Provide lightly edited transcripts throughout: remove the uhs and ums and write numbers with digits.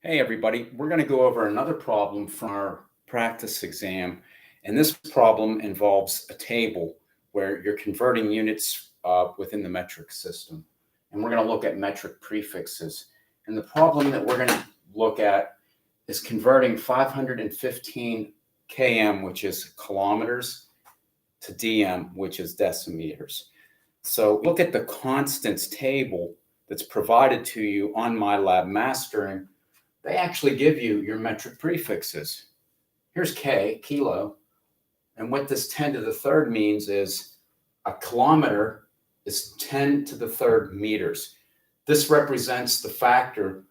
Hey everybody, we're going to go over another problem from our practice exam. And this problem involves a table where you're converting units within the metric system. And we're going to look at metric prefixes. And the problem that we're going to look at is converting 515 km, which is kilometers, to dm, which is decimeters. So look at the constants table that's provided to you on MyLab Mastering. They actually give you your metric prefixes. Here's K, kilo. And what this 10 to the third means is a kilometer is 10 to the third meters. This represents the factor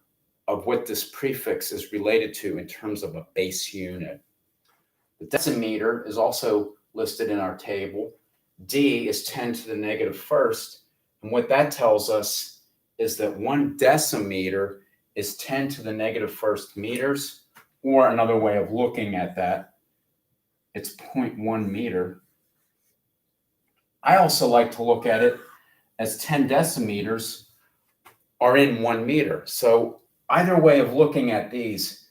of what this prefix is related to in terms of a base unit. The decimeter is also listed in our table. D is 10 to the negative first. And what that tells us is that 1 decimeter is 10 to the negative first meters, or another way of looking at that, it's 0.1 meter. I also like to look at it as 10 decimeters are in 1 meter. So either way of looking at these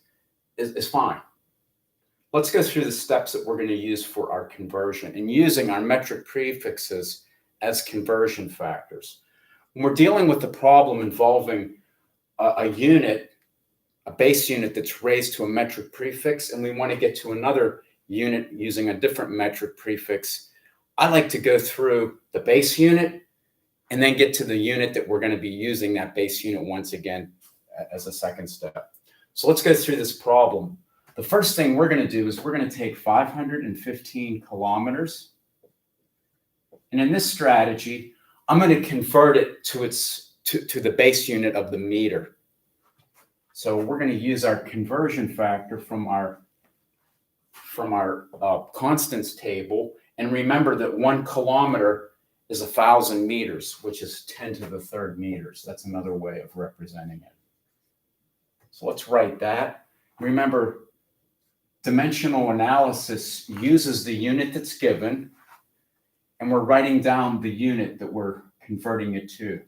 is fine. Let's go through the steps that we're going to use for our conversion and using our metric prefixes as conversion factors. When we're dealing with the problem involving a unit, a base unit that's raised to a metric prefix, and we want to get to another unit using a different metric prefix, I like to go through the base unit and then get to the unit that we're going to be using that base unit once again as a second step. So let's go through this problem. The first thing we're going to do is we're going to take 515 kilometers. And in this strategy, I'm going to convert it to the base unit of the meter. So we're going to use our conversion factor from our constants table. And remember that 1 kilometer is 1,000 meters, which is 10 to the third meters. That's another way of representing it. So let's write that. Remember, dimensional analysis uses the unit that's given, and we're writing down the unit that we're converting it to.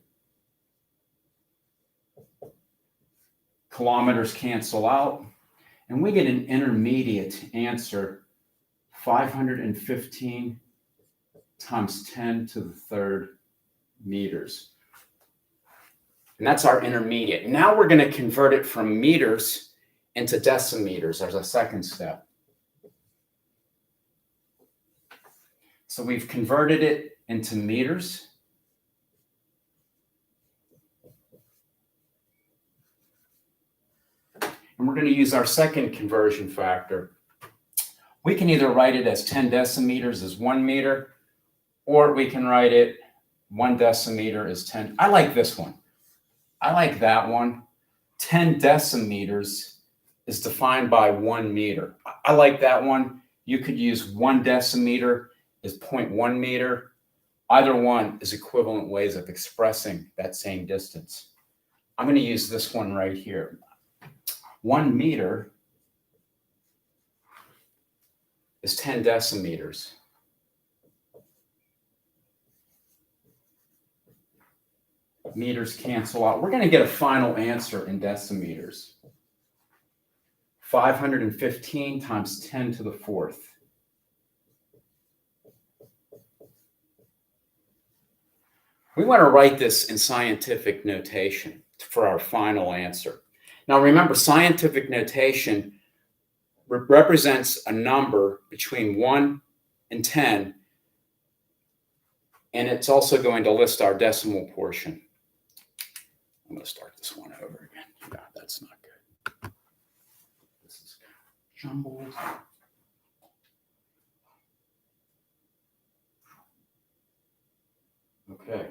Kilometers cancel out, and we get an intermediate answer, 515 times 10 to the third meters. And that's our intermediate. Now we're going to convert it from meters into decimeters as a second step. So we've converted it into meters. And we're going to use our second conversion factor. We can either write it as 10 decimeters as 1 meter, or we can write it 1 decimeter as 10. I like this one. I like that one. 10 decimeters is defined by 1 meter. I like that one. You could use 1 decimeter as 0.1 meter. Either one is equivalent ways of expressing that same distance. I'm going to use this one right here. 1 meter is 10 decimeters. Meters cancel out. We're going to get a final answer in decimeters. 515 times 10 to the fourth. We want to write this in scientific notation for our final answer. Now remember, scientific notation represents a number between 1 and 10, and it's also going to list our decimal portion. I'm going to start this one over again. No, that's not good. This is jumbled. Okay.